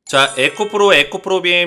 자, 에코프로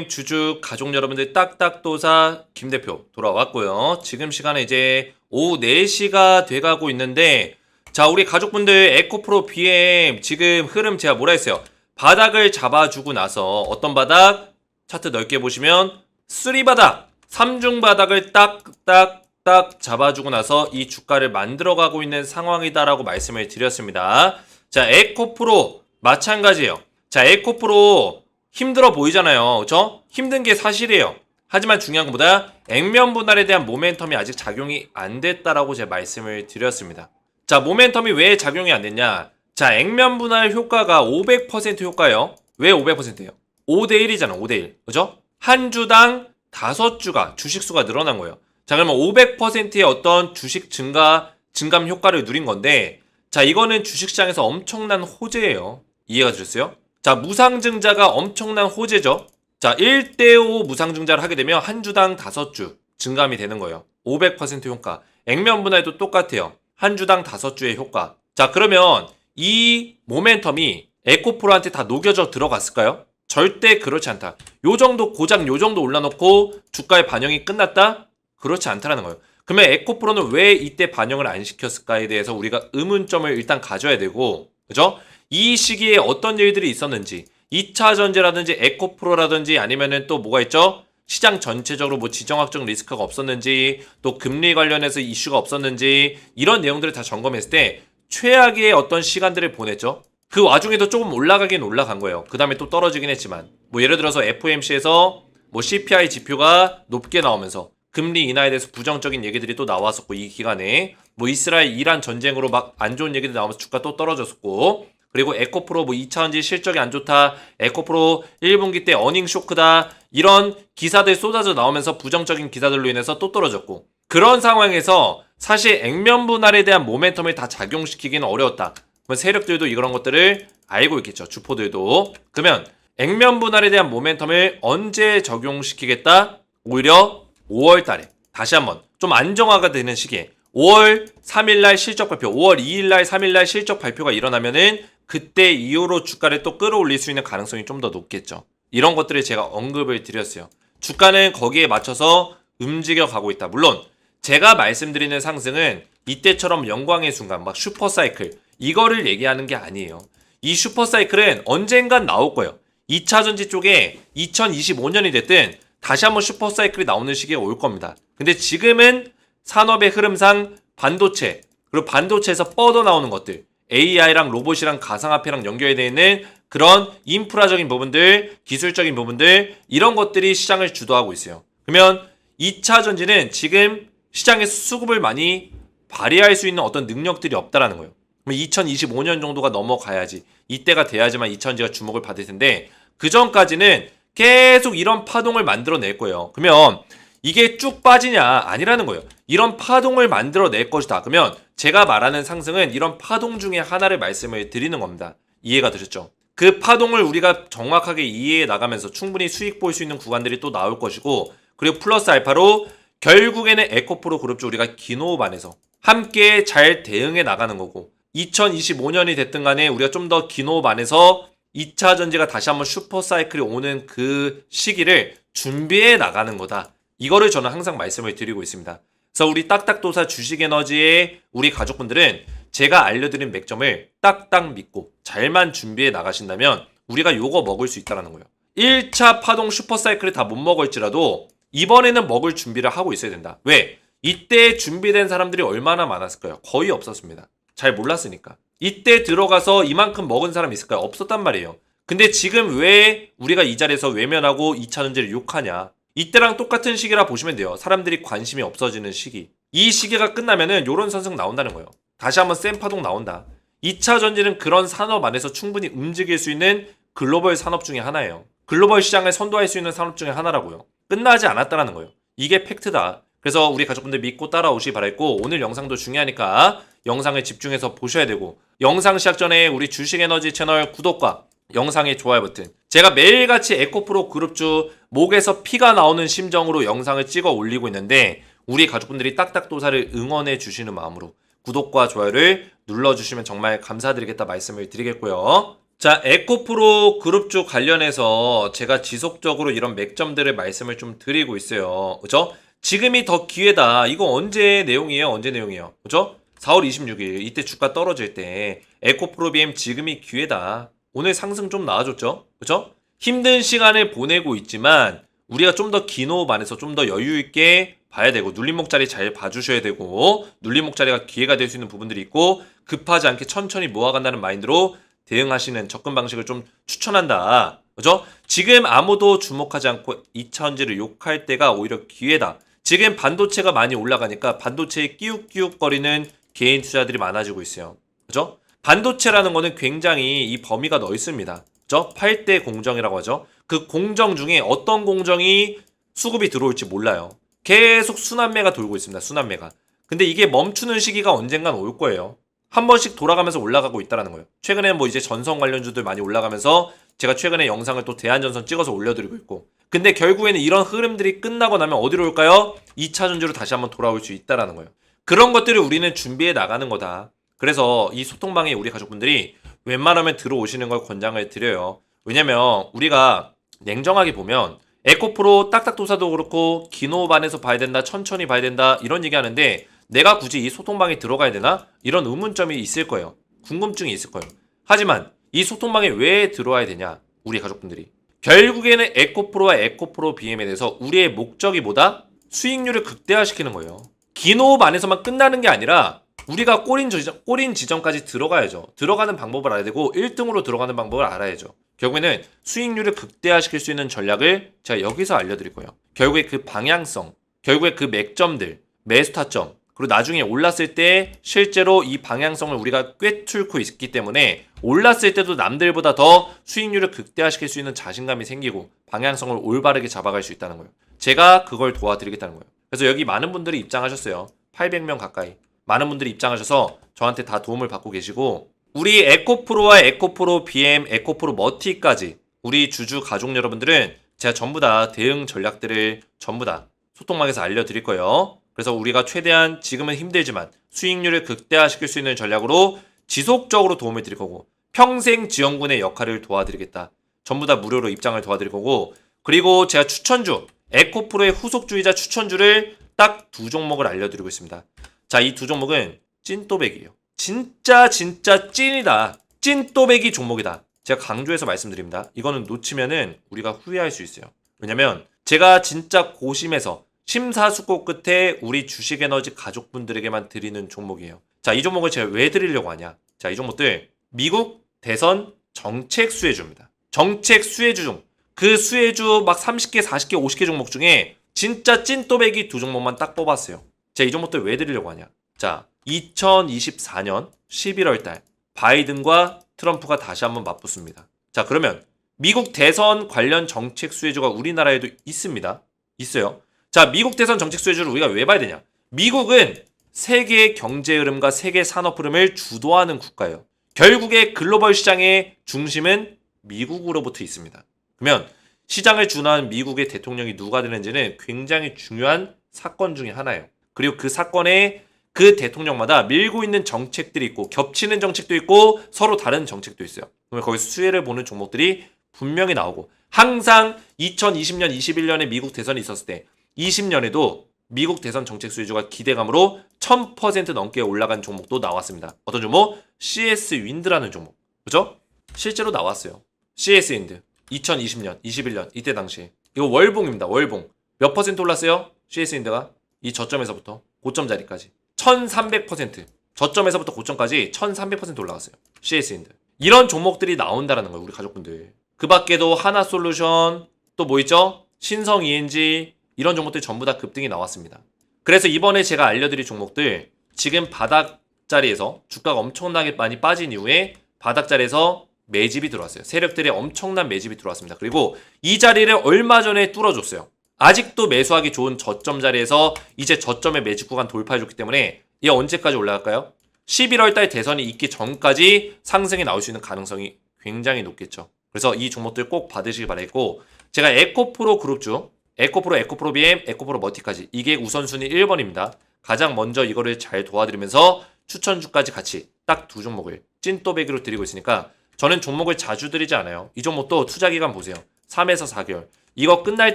주주 가족 여러분들 딱딱도사 김대표 돌아왔고요. 지금 시간은 이제 오후 4시가 돼가고 있는데, 자, 우리 가족분들 에코프로 BM 지금 흐름 제가 뭐라 했어요? 바닥을 잡아주고 나서 어떤 바닥? 차트 넓게 보시면 3바닥, 3중 바닥을 딱딱딱 잡아주고 나서 이 주가를 만들어가고 있는 상황이다라고 말씀을 드렸습니다. 자, 에코프로 마찬가지예요. 자, 에코프로 힘들어 보이잖아요. 그쵸? 힘든 게 사실이에요. 하지만 중요한 것보다 액면 분할에 대한 모멘텀이 아직 작용이 안 됐다라고 제가 말씀을 드렸습니다. 자, 모멘텀이 왜 작용이 안 됐냐? 자, 액면 분할 효과가 500% 효과예요. 왜 500%예요? 5대1이잖아, 5대1. 그죠? 한 주당 5주가 주식수가 늘어난 거예요. 자, 그러면 500%의 어떤 주식 증감 효과를 누린 건데, 자, 이거는 주식시장에서 엄청난 호재예요. 이해가 되셨어요? 자, 무상증자가 엄청난 호재죠. 자, 1대5 무상증자를 하게 되면 한 주당 5주 증감이 되는 거예요. 500% 효과. 액면 분할도 똑같아요. 한 주당 5주의 효과. 자, 그러면 이 모멘텀이 에코프로한테 다 녹여져 들어갔을까요? 절대 그렇지 않다. 요 정도 고작 요 정도 올라놓고 주가의 반영이 끝났다? 그렇지 않다라는 거예요. 그러면 에코프로는 왜 이때 반영을 안 시켰을까에 대해서 우리가 의문점을 일단 가져야 되고, 그죠? 이 시기에 어떤 일들이 있었는지, 2차 전지라든지 에코프로라든지 아니면은 또 뭐가 있죠? 시장 전체적으로 뭐 지정학적 리스크가 없었는지, 또 금리 관련해서 이슈가 없었는지, 이런 내용들을 다 점검했을 때 최악의 어떤 시간들을 보냈죠. 그 와중에도 조금 올라가긴 올라간 거예요. 그 다음에 또 떨어지긴 했지만, 뭐 예를 들어서 FOMC에서 뭐 CPI 지표가 높게 나오면서 금리 인하에 대해서 부정적인 얘기들이 또 나왔었고, 이 기간에 뭐 이스라엘 이란 전쟁으로 막 안 좋은 얘기들 나오면서 주가 또 떨어졌었고, 그리고 에코프로 뭐 2차전지 실적이 안 좋다, 에코프로 1분기 때 어닝 쇼크다, 이런 기사들 쏟아져 나오면서 부정적인 기사들로 인해서 또 떨어졌고, 그런 상황에서 사실 액면 분할에 대한 모멘텀을 다 작용시키기는 어려웠다. 그러면 세력들도 이런 것들을 알고 있겠죠. 주포들도. 그러면 액면 분할에 대한 모멘텀을 언제 적용시키겠다? 오히려 5월 달에 다시 한번 좀 안정화가 되는 시기에 5월 3일날 실적 발표, 5월 2일날 3일날 실적 발표가 일어나면은 그때 이후로 주가를 또 끌어올릴 수 있는 가능성이 좀 더 높겠죠. 이런 것들을 제가 언급을 드렸어요. 주가는 거기에 맞춰서 움직여 가고 있다. 물론 제가 말씀드리는 상승은 이때처럼 영광의 순간, 막 슈퍼사이클, 이거를 얘기하는 게 아니에요. 이 슈퍼사이클은 언젠간 나올 거예요. 2차전지 쪽에 2025년이 됐든 다시 한번 슈퍼사이클이 나오는 시기가 올 겁니다. 근데 지금은 산업의 흐름상 반도체, 그리고 반도체에서 뻗어나오는 것들, AI랑 로봇이랑 가상화폐랑 연결되어 있는 그런 인프라적인 부분들, 기술적인 부분들, 이런 것들이 시장을 주도하고 있어요. 그러면 2차 전지는 지금 시장에서 수급을 많이 발휘할 수 있는 어떤 능력들이 없다라는 거예요. 그럼 2025년 정도가 넘어가야지, 이때가 돼야지만 2차전지가 주목을 받을 텐데, 그 전까지는 계속 이런 파동을 만들어낼 거예요. 그러면 이게 쭉 빠지냐? 아니라는 거예요. 이런 파동을 만들어낼 것이다. 그러면 제가 말하는 상승은 이런 파동 중에 하나를 말씀을 드리는 겁니다. 이해가 되셨죠? 그 파동을 우리가 정확하게 이해해 나가면서 충분히 수익 볼 수 있는 구간들이 또 나올 것이고, 그리고 플러스 알파로 결국에는 에코프로 그룹주 우리가 기노업 안에서 함께 잘 대응해 나가는 거고, 2025년이 됐든 간에 우리가 좀 더 기노업 안에서 2차 전지가 다시 한번 슈퍼사이클이 오는 그 시기를 준비해 나가는 거다. 이거를 저는 항상 말씀을 드리고 있습니다. 그래서 우리 딱딱도사 주식에너지의 우리 가족분들은 제가 알려드린 맥점을 딱딱 믿고 잘만 준비해 나가신다면 우리가 요거 먹을 수 있다는 거예요. 1차 파동 슈퍼사이클을 다 못 먹을지라도 이번에는 먹을 준비를 하고 있어야 된다. 왜? 이때 준비된 사람들이 얼마나 많았을까요? 거의 없었습니다. 잘 몰랐으니까. 이때 들어가서 이만큼 먹은 사람이 있을까요? 없었단 말이에요. 근데 지금 왜 우리가 이 자리에서 외면하고 2차 전지를 욕하냐? 이때랑 똑같은 시기라 보시면 돼요. 사람들이 관심이 없어지는 시기. 이 시기가 끝나면은 요런 선승 나온다는 거예요. 다시 한번 센 파동 나온다. 2차 전지는 그런 산업 안에서 충분히 움직일 수 있는 글로벌 산업 중에 하나예요. 글로벌 시장을 선도할 수 있는 산업 중에 하나라고요. 끝나지 않았다라는 거예요. 이게 팩트다. 그래서 우리 가족분들 믿고 따라오시기 바랄고, 오늘 영상도 중요하니까 영상을 집중해서 보셔야 되고, 영상 시작 전에 우리 주식에너지 채널 구독과 영상의 좋아요 버튼, 제가 매일같이 에코프로 그룹주 목에서 피가 나오는 심정으로 영상을 찍어 올리고 있는데, 우리 가족분들이 딱딱도사를 응원해 주시는 마음으로 구독과 좋아요를 눌러주시면 정말 감사드리겠다 말씀을 드리겠고요. 자, 에코프로 그룹주 관련해서 제가 지속적으로 이런 맥점들을 말씀을 좀 드리고 있어요. 그죠? 지금이 더 기회다. 이거 언제 내용이에요? 언제 내용이에요? 그죠? 4월 26일 이때 주가 떨어질 때 에코프로 BM 지금이 기회다. 오늘 상승 좀 나와줬죠? 그죠? 힘든 시간을 보내고 있지만 우리가 좀 더 긴 호흡 안에서 좀 더 여유 있게 봐야 되고 눌림목 자리 잘 봐주셔야 되고 눌림목 자리가 기회가 될 수 있는 부분들이 있고 급하지 않게 천천히 모아간다는 마인드로 대응하시는 접근 방식을 좀 추천한다. 그죠? 지금 아무도 주목하지 않고 2차전지를 욕할 때가 오히려 기회다. 지금 반도체가 많이 올라가니까 반도체에 끼욱끼욱거리는 개인 투자들이 많아지고 있어요. 그죠? 반도체라는 거는 굉장히 이 범위가 넓습니다. 그죠? 8대 공정이라고 하죠. 그 공정 중에 어떤 공정이 수급이 들어올지 몰라요. 계속 순환매가 돌고 있습니다. 순환매가. 근데 이게 멈추는 시기가 언젠간 올 거예요. 한 번씩 돌아가면서 올라가고 있다는 거예요. 최근에 뭐 이제 전선 관련주들 많이 올라가면서 제가 최근에 영상을 또 대한전선 찍어서 올려드리고 있고. 근데 결국에는 이런 흐름들이 끝나고 나면 어디로 올까요? 2차 전지로 다시 한번 돌아올 수 있다는 거예요. 그런 것들을 우리는 준비해 나가는 거다. 그래서 이 소통방에 우리 가족분들이 웬만하면 들어오시는 걸 권장을 드려요. 왜냐면 우리가 냉정하게 보면 에코프로 딱딱도사도 그렇고 기노반에서 봐야 된다, 천천히 봐야 된다 이런 얘기 하는데 내가 굳이 이 소통방에 들어가야 되나? 이런 의문점이 있을 거예요. 궁금증이 있을 거예요. 하지만 이 소통방에 왜 들어와야 되냐? 우리 가족분들이. 결국에는 에코프로와 에코프로 BM에 대해서 우리의 목적이 뭐다? 수익률을 극대화시키는 거예요. 긴 호흡 안에서만 끝나는 게 아니라 우리가 꼬린 지점까지 들어가야죠. 들어가는 방법을 알아야 되고 1등으로 들어가는 방법을 알아야죠. 결국에는 수익률을 극대화시킬 수 있는 전략을 제가 여기서 알려드릴 거예요. 결국에 그 방향성, 결국에 그 맥점들, 매수 타점, 그리고 나중에 올랐을 때 실제로 이 방향성을 우리가 꿰뚫고 있기 때문에 올랐을 때도 남들보다 더 수익률을 극대화시킬 수 있는 자신감이 생기고 방향성을 올바르게 잡아갈 수 있다는 거예요. 제가 그걸 도와드리겠다는 거예요. 그래서 여기 많은 분들이 입장하셨어요. 800명 가까이. 많은 분들이 입장하셔서 저한테 다 도움을 받고 계시고 우리 에코프로와 에코프로 BM, 에코프로 머티까지 우리 주주 가족 여러분들은 제가 전부 다 대응 전략들을 전부 다 소통망에서 알려드릴 거예요. 그래서 우리가 최대한 지금은 힘들지만 수익률을 극대화시킬 수 있는 전략으로 지속적으로 도움을 드릴 거고 평생 지원군의 역할을 도와드리겠다. 전부 다 무료로 입장을 도와드릴 거고 그리고 제가 추천주 에코프로의 후속주의자 추천주를 딱 두 종목을 알려드리고 있습니다. 자, 이 두 종목은 찐또배기예요. 진짜 찐이다. 찐또배기 종목이다. 제가 강조해서 말씀드립니다. 이거는 놓치면은 우리가 후회할 수 있어요. 왜냐면 제가 진짜 고심해서 심사숙고 끝에 우리 주식에너지 가족분들에게만 드리는 종목이에요. 자, 이 종목을 제가 왜 드리려고 하냐? 자, 이 종목들 미국 대선 정책 수혜주입니다. 정책 수혜주 중 그 수혜주 막 30개, 40개, 50개 종목 중에 진짜 찐또배기 두 종목만 딱 뽑았어요. 자, 이 종목들 왜 드리려고 하냐? 자, 2024년 11월 달 바이든과 트럼프가 다시 한번 맞붙습니다. 자, 그러면 미국 대선 관련 정책 수혜주가 우리나라에도 있습니다. 있어요. 자, 미국 대선 정책 수혜주를 우리가 왜 봐야 되냐? 미국은 세계 경제 흐름과 세계 산업 흐름을 주도하는 국가예요. 결국에 글로벌 시장의 중심은 미국으로부터 있습니다. 그러면 시장을 주도하는 미국의 대통령이 누가 되는지는 굉장히 중요한 사건 중에 하나예요. 그리고 그 사건에 그 대통령마다 밀고 있는 정책들이 있고 겹치는 정책도 있고 서로 다른 정책도 있어요. 그러면 거기서 수혜를 보는 종목들이 분명히 나오고 항상 2020년, 21년에 미국 대선이 있었을 때 20년에도 미국 대선 정책 수혜주가 기대감으로 1000% 넘게 올라간 종목도 나왔습니다. 어떤 종목? CS 윈드라는 종목. 그죠? 실제로 나왔어요. CS 윈드. 2020년, 21년 이때 당시에. 이거 월봉입니다. 월봉. 몇 퍼센트 올랐어요? CS 윈드가 이 저점에서부터 고점 자리까지 1300% 저점에서부터 고점까지 1300% 올라갔어요. CS 윈드. 이런 종목들이 나온다라는 거예요. 우리 가족분들. 그 밖에도 하나솔루션 또 뭐 있죠? 신성 ENG 이런 종목들 전부 다 급등이 나왔습니다. 그래서 이번에 제가 알려드릴 종목들 지금 바닥 자리에서 주가가 엄청나게 많이 빠진 이후에 바닥 자리에서 매집이 들어왔어요. 세력들의 엄청난 매집이 들어왔습니다. 그리고 이 자리를 얼마 전에 뚫어줬어요. 아직도 매수하기 좋은 저점 자리에서 이제 저점의 매집 구간 돌파해줬기 때문에 이게 언제까지 올라갈까요? 11월 달 대선이 있기 전까지 상승이 나올 수 있는 가능성이 굉장히 높겠죠. 그래서 이 종목들 꼭 받으시기 바라겠고 제가 에코프로 그룹주 에코프로 BM, 에코프로 머티까지 이게 우선순위 1번입니다. 가장 먼저 이거를 잘 도와드리면서 추천주까지 같이 딱 두 종목을 찐또배기로 드리고 있으니까 저는 종목을 자주 드리지 않아요. 이 종목도 투자 기간 보세요. 3에서 4개월. 이거 끝날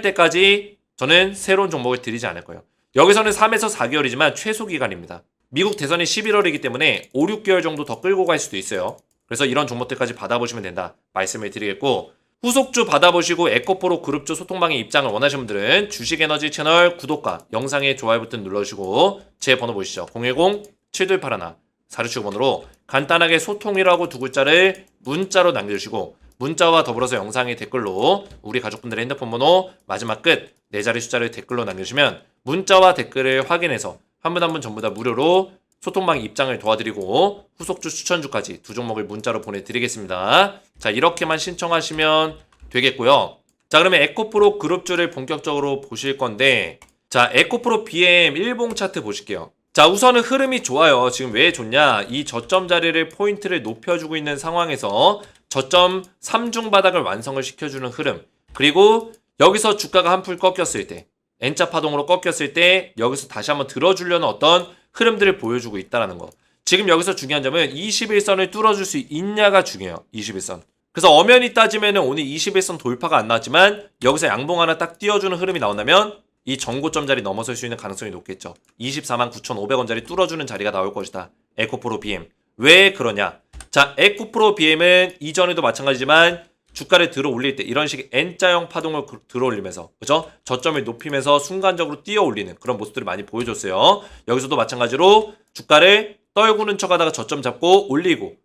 때까지 저는 새로운 종목을 드리지 않을 거예요. 여기서는 3에서 4개월이지만 최소 기간입니다. 미국 대선이 11월이기 때문에 5, 6개월 정도 더 끌고 갈 수도 있어요. 그래서 이런 종목들까지 받아보시면 된다 말씀을 드리겠고, 후속주 받아보시고 에코프로 그룹주 소통방의 입장을 원하시는 분들은 주식에너지 채널 구독과 영상에 좋아요 버튼 눌러주시고 제 번호 보시죠. 010-7281-46번으로 간단하게 소통이라고 두 글자를 문자로 남겨주시고, 문자와 더불어서 영상의 댓글로 우리 가족분들의 핸드폰 번호 마지막 끝 4자리 숫자를 댓글로 남겨주시면 문자와 댓글을 확인해서 한 분 한 분 전부 다 무료로 소통방 입장을 도와드리고 후속주 추천주까지 두 종목을 문자로 보내드리겠습니다. 자, 이렇게만 신청하시면 되겠고요. 자, 그러면 에코프로 그룹주를 본격적으로 보실 건데, 자, 에코프로 BM 일봉 차트 보실게요. 자, 우선은 흐름이 좋아요. 지금 왜 좋냐? 이 저점 자리를 포인트를 높여주고 있는 상황에서 저점 3중 바닥을 완성을 시켜주는 흐름, 그리고 여기서 주가가 한풀 꺾였을 때, N자 파동으로 꺾였을 때 여기서 다시 한번 들어주려는 어떤 흐름들을 보여주고 있다는 거. 지금 여기서 중요한 점은 21선을 뚫어줄 수 있냐가 중요해요. 21선. 그래서 엄연히 따지면 오늘 21선 돌파가 안 나왔지만 여기서 양봉 하나 딱 띄워주는 흐름이 나온다면 이 전고점 자리 넘어설 수 있는 가능성이 높겠죠. 249,500원짜리 뚫어주는 자리가 나올 것이다. 에코프로 BM. 왜 그러냐? 자, 에코프로 BM은 이전에도 마찬가지지만 주가를 들어 올릴 때 이런 식의 N자형 파동을 들어 올리면서, 그죠? 저점을 높이면서 순간적으로 뛰어 올리는 그런 모습들을 많이 보여줬어요. 여기서도 마찬가지로 주가를 떨구는 척 하다가 저점 잡고 올리고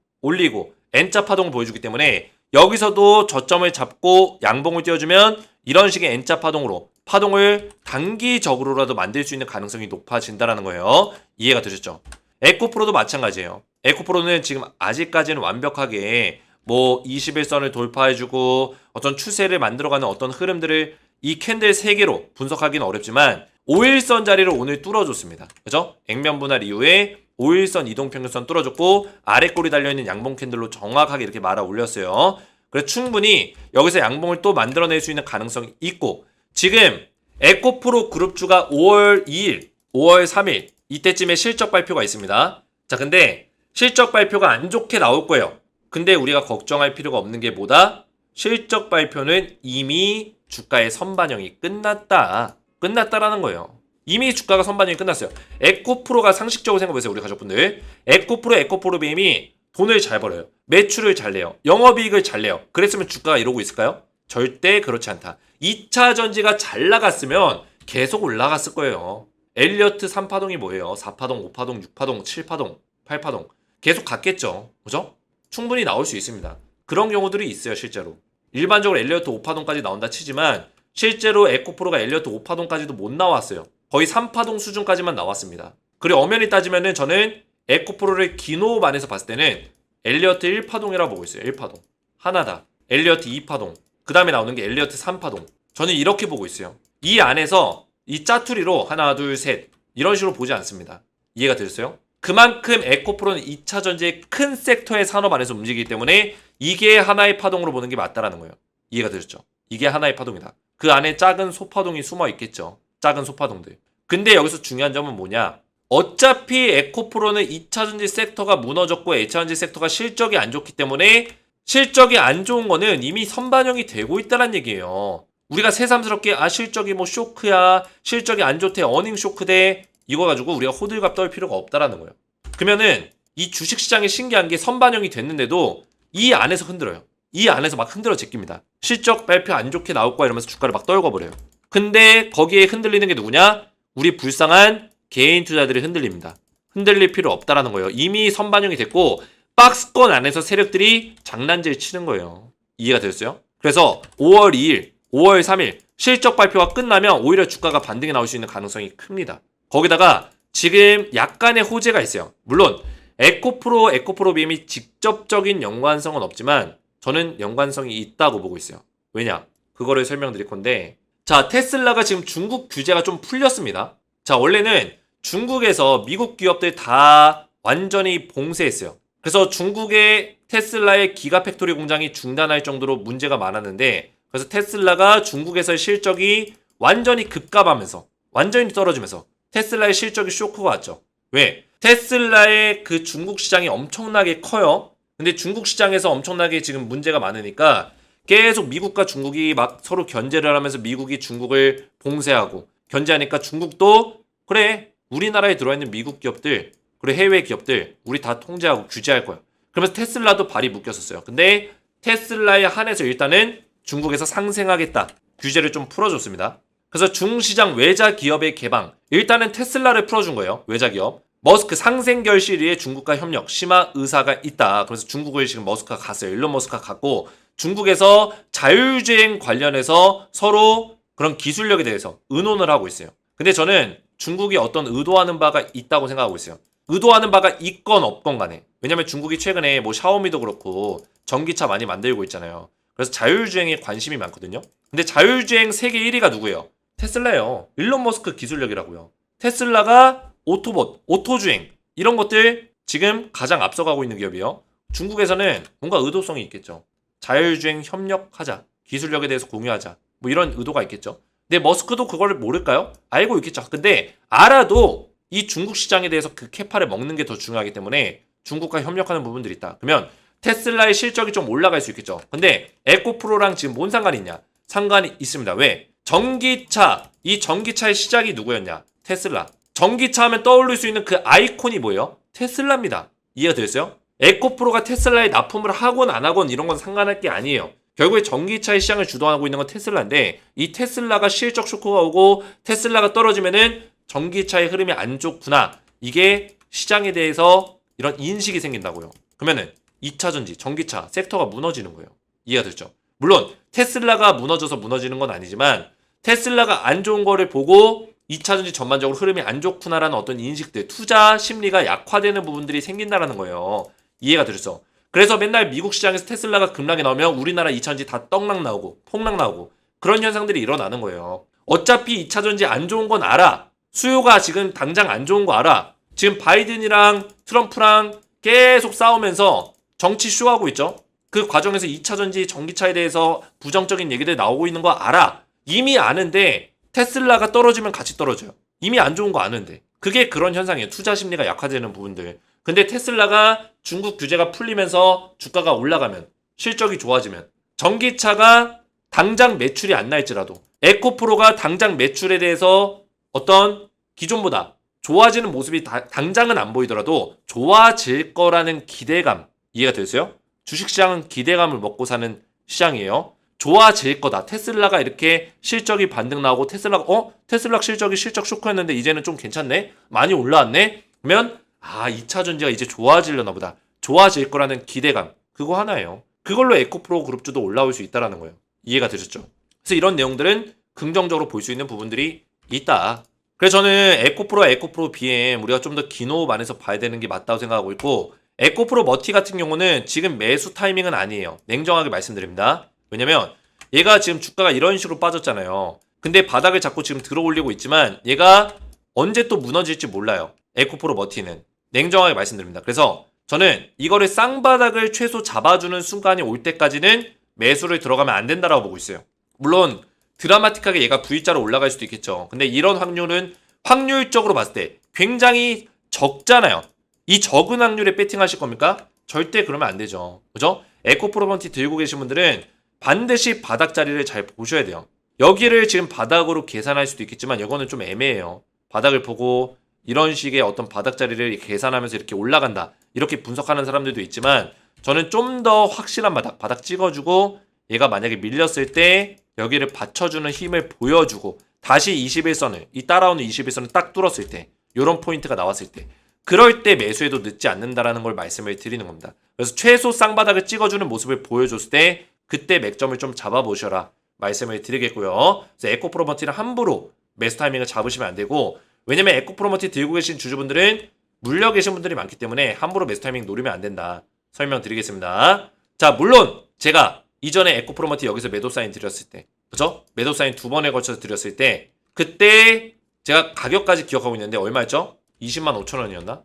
N자 파동을 보여주기 때문에 여기서도 저점을 잡고 양봉을 띄워주면 이런 식의 N자 파동으로 파동을 단기적으로라도 만들 수 있는 가능성이 높아진다는 거예요. 이해가 되셨죠? 에코프로도 마찬가지예요. 에코프로는 지금 아직까지는 완벽하게 뭐 21선을 돌파해주고 어떤 추세를 만들어가는 어떤 흐름들을 이 캔들 3개로 분석하기는 어렵지만 5일선 자리를 오늘 뚫어줬습니다. 그죠? 액면 분할 이후에 5일선 이동평균선 뚫어줬고 아래 꼬리 달려있는 양봉 캔들로 정확하게 이렇게 말아 올렸어요. 그래서 충분히 여기서 양봉을 또 만들어낼 수 있는 가능성이 있고, 지금 에코프로 그룹주가 5월 2일, 5월 3일 이때쯤에 실적 발표가 있습니다. 자, 근데 실적 발표가 안 좋게 나올 거예요. 근데 우리가 걱정할 필요가 없는 게 뭐다? 실적 발표는 이미 주가의 선반영이 끝났다라는 거예요. 이미 주가가 선반영이 끝났어요. 에코프로가 상식적으로 생각해보세요. 우리 가족분들. 에코프로 BM이 돈을 잘 벌어요. 매출을 잘 내요. 영업이익을 잘 내요. 그랬으면 주가가 이러고 있을까요? 절대 그렇지 않다. 2차 전지가 잘 나갔으면 계속 올라갔을 거예요. 엘리어트 3파동이 뭐예요? 4파동, 5파동, 6파동, 7파동, 8파동. 계속 갔겠죠. 그죠? 충분히 나올 수 있습니다. 그런 경우들이 있어요, 실제로. 일반적으로 엘리어트 5파동까지 나온다 치지만 실제로 에코프로가 엘리어트 5파동까지도 못 나왔어요. 거의 3파동 수준까지만 나왔습니다. 그리고 엄연히 따지면은 저는 에코프로를 기노반에서 봤을 때는 엘리어트 1파동이라고 보고 있어요. 1파동. 하나다. 엘리어트 2파동. 그 다음에 나오는 게 엘리어트 3파동. 저는 이렇게 보고 있어요. 이 안에서 이 짜투리로 하나, 둘, 셋 이런 식으로 보지 않습니다. 이해가 되셨어요? 그만큼 에코프로는 2차 전지의 큰 섹터의 산업 안에서 움직이기 때문에 이게 하나의 파동으로 보는 게 맞다라는 거예요. 이해가 되셨죠? 이게 하나의 파동이다. 그 안에 작은 소파동이 숨어 있겠죠. 작은 소파동들. 근데 여기서 중요한 점은 뭐냐? 어차피 에코프로는 2차 전지 섹터가 무너졌고 2차 전지 섹터가 실적이 안 좋기 때문에 실적이 안 좋은 거는 이미 선반영이 되고 있다는 얘기예요. 우리가 새삼스럽게 실적이 뭐 쇼크야, 실적이 안 좋대, 어닝 쇼크대 이거 가지고 우리가 호들갑 떨 필요가 없다라는 거예요. 그러면은 이 주식시장이 신기한 게 선반영이 됐는데도 이 안에서 흔들어요. 이 안에서 막 흔들어 제낍니다. 실적 발표 안 좋게 나올 거야 이러면서 주가를 막 떨궈버려요. 근데 거기에 흔들리는 게 누구냐? 우리 불쌍한 개인 투자들이 흔들립니다. 흔들릴 필요 없다라는 거예요. 이미 선반영이 됐고 박스권 안에서 세력들이 장난질 치는 거예요. 이해가 되셨어요? 그래서 5월 2일, 5월 3일 실적 발표가 끝나면 오히려 주가가 반등이 나올 수 있는 가능성이 큽니다. 거기다가 지금 약간의 호재가 있어요. 물론 에코프로 BM이 직접적인 연관성은 없지만 저는 연관성이 있다고 보고 있어요. 왜냐? 그거를 설명드릴 건데, 자, 테슬라가 지금 중국 규제가 좀 풀렸습니다. 자, 원래는 중국에서 미국 기업들 다 완전히 봉쇄했어요. 그래서 중국의 테슬라의 기가팩토리 공장이 중단할 정도로 문제가 많았는데, 그래서 테슬라가 중국에서의 실적이 완전히 급감하면서 완전히 떨어지면서 테슬라의 실적이 쇼크가 왔죠. 왜? 테슬라의 그 중국 시장이 엄청나게 커요. 근데 중국 시장에서 엄청나게 지금 문제가 많으니까 계속 미국과 중국이 막 서로 견제를 하면서 미국이 중국을 봉쇄하고 견제하니까 중국도 그래 우리나라에 들어와 있는 미국 기업들 그리고 해외 기업들 우리 다 통제하고 규제할 거야. 그러면서 테슬라도 발이 묶였었어요. 근데 테슬라에 한해서 일단은 중국에서 상생하겠다. 규제를 좀 풀어줬습니다. 그래서 중시장 외자 기업의 개방. 일단은 테슬라를 풀어준 거예요. 외자 기업. 머스크 상생 결실위에 중국과 협력 심화 의사가 있다. 그래서 중국을 지금 머스크가 갔어요. 일론 머스크가 갔고 중국에서 자율주행 관련해서 서로 그런 기술력에 대해서 의논을 하고 있어요. 근데 저는 중국이 어떤 의도하는 바가 있다고 생각하고 있어요. 의도하는 바가 있건 없건 간에. 왜냐면 중국이 최근에 뭐 샤오미도 그렇고 전기차 많이 만들고 있잖아요. 그래서 자율주행에 관심이 많거든요. 근데 자율주행 세계 1위가 누구예요? 테슬라예요. 일론 머스크 기술력이라고요. 테슬라가 오토봇, 오토주행 이런 것들 지금 가장 앞서가고 있는 기업이에요. 중국에서는 뭔가 의도성이 있겠죠. 자율주행 협력하자. 기술력에 대해서 공유하자. 뭐 이런 의도가 있겠죠. 근데 머스크도 그걸 모를까요? 알고 있겠죠. 근데 알아도 이 중국 시장에 대해서 그 캐파를 먹는 게 더 중요하기 때문에 중국과 협력하는 부분들이 있다. 그러면 테슬라의 실적이 좀 올라갈 수 있겠죠. 근데 에코프로랑 지금 뭔 상관이 있냐? 상관이 있습니다. 왜? 전기차, 이 전기차의 시작이 누구였냐? 테슬라. 전기차 하면 떠올릴 수 있는 그 아이콘이 뭐예요? 테슬라입니다. 이해가 되셨어요? 에코프로가 테슬라에 납품을 하건 안 하건 이런 건 상관할 게 아니에요. 결국에 전기차의 시장을 주도하고 있는 건 테슬라인데 이 테슬라가 실적 쇼크가 오고 테슬라가 떨어지면은 전기차의 흐름이 안 좋구나. 이게 시장에 대해서 이런 인식이 생긴다고요. 그러면은 2차전지, 전기차 섹터가 무너지는 거예요. 이해가 됐죠? 물론 테슬라가 무너져서 무너지는 건 아니지만 테슬라가 안 좋은 거를 보고 2차전지 전반적으로 흐름이 안 좋구나라는 어떤 인식들, 투자 심리가 약화되는 부분들이 생긴다라는 거예요. 이해가 되셨죠? 그래서 맨날 미국 시장에서 테슬라가 급락이 나오면 우리나라 2차전지 다 떡락 나오고 폭락 나오고 그런 현상들이 일어나는 거예요. 어차피 2차전지 안 좋은 건 알아. 수요가 지금 당장 안 좋은 거 알아. 지금 바이든이랑 트럼프랑 계속 싸우면서 정치 쇼하고 있죠. 그 과정에서 2차전지 전기차에 대해서 부정적인 얘기들 나오고 있는 거 알아. 이미 아는데 테슬라가 떨어지면 같이 떨어져요. 이미 안 좋은 거 아는데. 그게 그런 현상이에요. 투자 심리가 약화되는 부분들. 근데 테슬라가 중국 규제가 풀리면서 주가가 올라가면 실적이 좋아지면 전기차가 당장 매출이 안 날지라도 에코프로가 당장 매출에 대해서 어떤 기존보다 좋아지는 모습이 당장은 안 보이더라도 좋아질 거라는 기대감 이해가 되세요? 주식시장은 기대감을 먹고 사는 시장이에요. 좋아질 거다. 테슬라가 이렇게 실적이 반등 나오고 테슬라 실적 쇼크였는데 이제는 좀 괜찮네? 많이 올라왔네? 그러면 2차 전지가 이제 좋아지려나 보다. 좋아질 거라는 기대감. 그거 하나예요. 그걸로 에코프로 그룹주도 올라올 수 있다라는 거예요. 이해가 되셨죠? 그래서 이런 내용들은 긍정적으로 볼 수 있는 부분들이 있다. 그래서 저는 에코프로 BM 우리가 좀 더 긴 호흡 안에서 봐야 되는 게 맞다고 생각하고 있고 에코프로 머티 같은 경우는 지금 매수 타이밍은 아니에요. 냉정하게 말씀드립니다. 왜냐면 얘가 지금 주가가 이런 식으로 빠졌잖아요. 근데 바닥을 자꾸 지금 들어 올리고 있지만 얘가 언제 또 무너질지 몰라요. 에코프로 머티는. 냉정하게 말씀드립니다. 그래서 저는 이거를 쌍바닥을 최소 잡아주는 순간이 올 때까지는 매수를 들어가면 안 된다라고 보고 있어요. 물론 드라마틱하게 얘가 V자로 올라갈 수도 있겠죠. 근데 이런 확률은 확률적으로 봤을 때 굉장히 적잖아요. 이 적은 확률에 배팅하실 겁니까? 절대 그러면 안 되죠. 그죠? 에코프로 머티 들고 계신 분들은 반드시 바닥 자리를 잘 보셔야 돼요. 여기를 지금 바닥으로 계산할 수도 있겠지만 이거는 좀 애매해요. 바닥을 보고 이런 식의 어떤 바닥 자리를 계산하면서 이렇게 올라간다. 이렇게 분석하는 사람들도 있지만 저는 좀 더 확실한 바닥 찍어주고 얘가 만약에 밀렸을 때 여기를 받쳐주는 힘을 보여주고 다시 21선을 이 따라오는 21선을 딱 뚫었을 때 이런 포인트가 나왔을 때 그럴 때 매수해도 늦지 않는다라는 걸 말씀을 드리는 겁니다. 그래서 최소 쌍바닥을 찍어주는 모습을 보여줬을 때 그때 맥점을 좀 잡아보셔라 말씀을 드리겠고요. 그래서 에코프로머티는 함부로 매수 타이밍을 잡으시면 안 되고 왜냐면 에코프로머티 들고 계신 주주분들은 물려 계신 분들이 많기 때문에 함부로 매수 타이밍 노리면 안 된다. 설명드리겠습니다. 자, 물론 제가 이전에 에코프로머티 여기서 매도 사인 드렸을 때 그죠? 매도 사인 2번에 걸쳐서 드렸을 때 그때 제가 가격까지 기억하고 있는데 얼마였죠? 20만 5천 원이었나?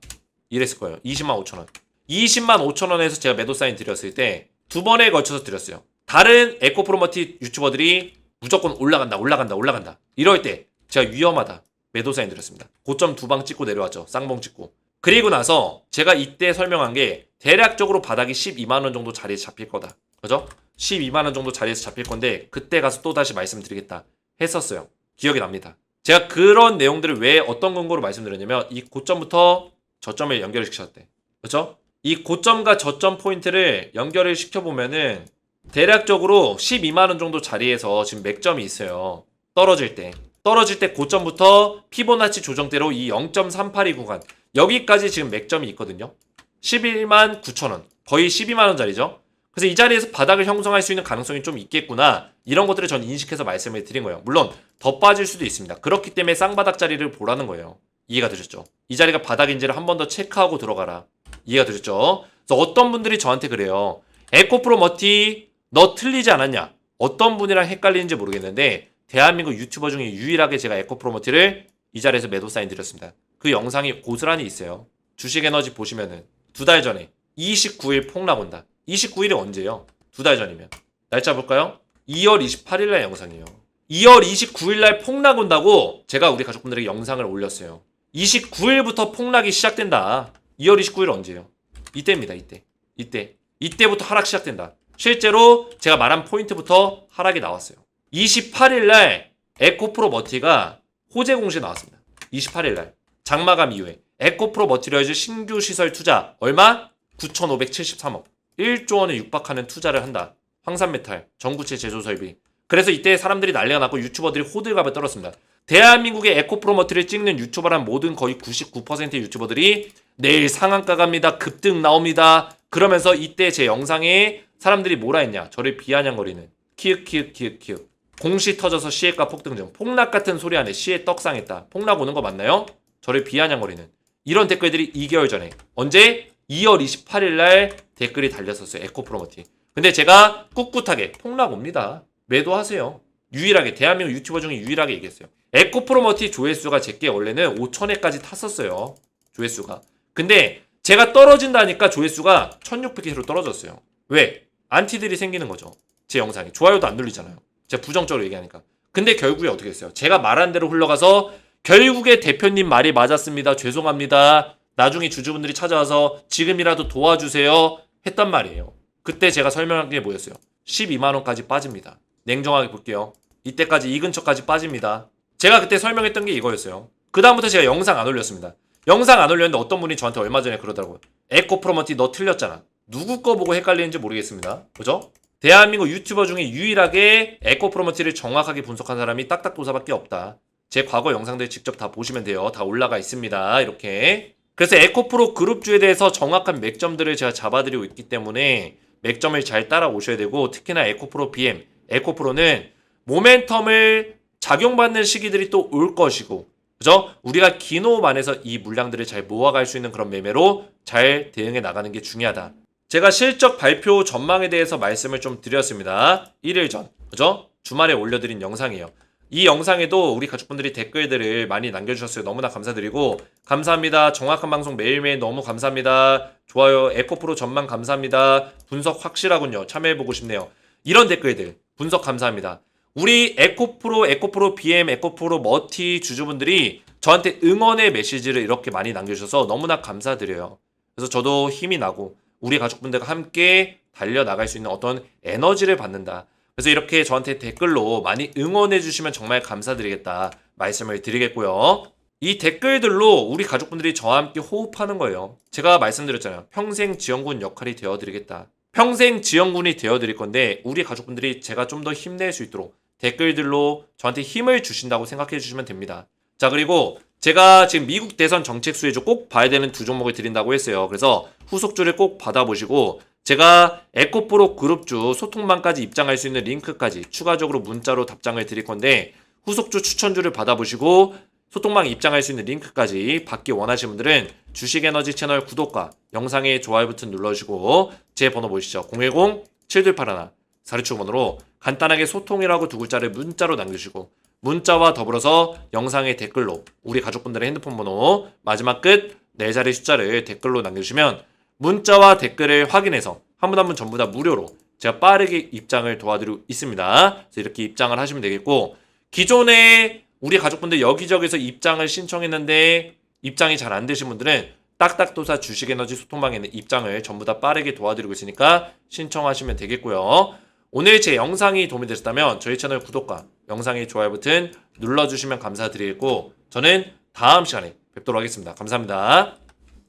이랬을 거예요. 20만 5천 원. 20만 5천 원에서 제가 매도 사인 드렸을 때 2번에 걸쳐서 드렸어요. 다른 에코프로머티 유튜버들이 무조건 올라간다. 이럴 때 제가 위험하다. 매도 사인 드렸습니다. 고점 2방 찍고 내려왔죠. 쌍봉 찍고. 그리고 나서 제가 이때 설명한 게 대략적으로 바닥이 12만원 정도 자리에서 잡힐 거다. 그죠? 12만원 정도 자리에서 잡힐 건데 그때 가서 또다시 말씀드리겠다 했었어요. 기억이 납니다. 제가 그런 내용들을 왜 어떤 근거로 말씀드렸냐면 이 고점부터 저점을 연결을 시켰대. 그죠? 이 고점과 저점 포인트를 연결을 시켜보면은 대략적으로 12만원 정도 자리에서 지금 맥점이 있어요. 떨어질 때 고점부터 피보나치 조정대로 이 0.382 구간 여기까지 지금 맥점이 있거든요. 11만 9천원 거의 12만원짜리죠. 그래서 이 자리에서 바닥을 형성할 수 있는 가능성이 좀 있겠구나 이런 것들을 전 인식해서 말씀을 드린 거예요. 물론 더 빠질 수도 있습니다. 그렇기 때문에 쌍바닥 자리를 보라는 거예요. 이해가 되셨죠? 이 자리가 바닥인지를 한 번 더 체크하고 들어가라. 이해가 되셨죠? 그래서 어떤 분들이 저한테 그래요. 에코프로 머티 너 틀리지 않았냐? 어떤 분이랑 헷갈리는지 모르겠는데 대한민국 유튜버 중에 유일하게 제가 에코프로 머티를 이 자리에서 매도 사인 드렸습니다. 그 영상이 고스란히 있어요. 주식에너지 보시면은 2달 전에 29일 폭락 온다. 29일이 언제예요? 2달 전이면. 날짜 볼까요? 2월 28일 날 영상이에요. 2월 29일 날 폭락 온다고 제가 우리 가족분들에게 영상을 올렸어요. 29일부터 폭락이 시작된다. 2월 29일 언제예요? 이때입니다. 이때부터 하락 시작된다. 실제로 제가 말한 포인트부터 하락이 나왔어요. 28일 날 에코프로 머티가 호재 공시 나왔습니다. 28일 날 장마감 이후에 에코프로 머티리얼즈 신규 시설 투자 얼마? 9,573억 1조 원에 육박하는 투자를 한다. 황산메탈, 전구체 제조 설비. 그래서 이때 사람들이 난리가 났고 유튜버들이 호들갑을 떨었습니다. 대한민국의 에코프로 머티를 찍는 유튜버란 모든 거의 99%의 유튜버들이 내일 상한가 갑니다. 급등 나옵니다. 그러면서 이때 제 영상에 사람들이 뭐라 했냐. 저를 비아냥거리는 키읔 공시 터져서 시혜가 폭등 중 폭락 같은 소리 안에 시혜 떡상했다. 폭락 오는 거 맞나요? 저를 비아냥거리는 이런 댓글들이 2개월 전에 언제? 2월 28일 날 댓글이 달렸었어요. 에코프로 머티. 근데 제가 꿋꿋하게 폭락 옵니다. 매도하세요. 유일하게 대한민국 유튜버 중에 유일하게 얘기했어요. 에코프로 머티 조회수가 제게 원래는 5,000회까지 탔었어요. 조회수가. 근데 제가 떨어진다니까 조회수가 1,600회로 떨어졌어요. 왜? 안티들이 생기는 거죠. 제 영상이. 좋아요도 안 눌리잖아요. 제가 부정적으로 얘기하니까. 근데 결국에 어떻게 했어요? 제가 말한 대로 흘러가서 결국에 대표님 말이 맞았습니다. 죄송합니다. 나중에 주주분들이 찾아와서 지금이라도 도와주세요. 했단 말이에요. 그때 제가 설명한 게 뭐였어요? 12만원까지 빠집니다. 냉정하게 볼게요. 이때까지 이 근처까지 빠집니다. 제가 그때 설명했던 게 이거였어요. 그 다음부터 제가 영상 안 올렸습니다. 영상 안 올렸는데 어떤 분이 저한테 얼마 전에 그러더라고요. 에코프로머티 너 틀렸잖아. 누구 거 보고 헷갈리는지 모르겠습니다. 그죠? 대한민국 유튜버 중에 유일하게 에코프로머티를 정확하게 분석한 사람이 딱딱도사밖에 없다. 제 과거 영상들 직접 다 보시면 돼요. 다 올라가 있습니다. 이렇게. 그래서 에코프로 그룹주에 대해서 정확한 맥점들을 제가 잡아드리고 있기 때문에 맥점을 잘 따라오셔야 되고 특히나 에코프로 BM, 에코프로는 모멘텀을 작용받는 시기들이 또 올 것이고 그죠? 우리가 긴 호흡 안에서 이 물량들을 잘 모아갈 수 있는 그런 매매로 잘 대응해 나가는 게 중요하다. 제가 실적 발표 전망에 대해서 말씀을 좀 드렸습니다. 1일 전, 그죠? 주말에 올려드린 영상이에요. 이 영상에도 우리 가족분들이 댓글들을 많이 남겨주셨어요. 너무나 감사드리고 감사합니다. 정확한 방송 매일매일 너무 감사합니다. 좋아요. 에코프로 전망 감사합니다. 분석 확실하군요. 참여해보고 싶네요. 이런 댓글들 분석 감사합니다. 우리 에코프로 BM, 에코프로 머티 주주분들이 저한테 응원의 메시지를 이렇게 많이 남겨주셔서 너무나 감사드려요. 그래서 저도 힘이 나고 우리 가족분들과 함께 달려나갈 수 있는 어떤 에너지를 받는다. 그래서 이렇게 저한테 댓글로 많이 응원해 주시면 정말 감사드리겠다 말씀을 드리겠고요. 이 댓글들로 우리 가족분들이 저와 함께 호흡하는 거예요. 제가 말씀드렸잖아요. 평생 지원군 역할이 되어드리겠다. 평생 지원군이 되어드릴 건데 우리 가족분들이 제가 좀 더 힘낼 수 있도록 댓글들로 저한테 힘을 주신다고 생각해 주시면 됩니다. 자, 그리고 제가 지금 미국 대선 정책 수혜주 꼭 봐야 되는 두 종목을 드린다고 했어요. 그래서 후속주를 꼭 받아보시고 제가 에코프로 그룹주 소통방까지 입장할 수 있는 링크까지 추가적으로 문자로 답장을 드릴 건데 후속주 추천주를 받아보시고 소통방 입장할 수 있는 링크까지 받기 원하시는 분들은 주식에너지 채널 구독과 영상에 좋아요 버튼 눌러주시고 제 번호 보이시죠? 010-7281-4675번호로 간단하게 소통이라고 두 글자를 문자로 남겨주시고 문자와 더불어서 영상의 댓글로 우리 가족분들의 핸드폰 번호 마지막 끝 4자리 숫자를 댓글로 남겨주시면 문자와 댓글을 확인해서 한 분 한 분 전부 다 무료로 제가 빠르게 입장을 도와드리고 있습니다. 그래서 이렇게 입장을 하시면 되겠고 기존에 우리 가족분들 여기저기서 입장을 신청했는데 입장이 잘 안 되신 분들은 딱딱도사 주식에너지 소통방에는 입장을 전부 다 빠르게 도와드리고 있으니까 신청하시면 되겠고요. 오늘 제 영상이 도움이 되셨다면 저희 채널 구독과 영상의 좋아요 버튼 눌러주시면 감사드리겠고 저는 다음 시간에 뵙도록 하겠습니다. 감사합니다.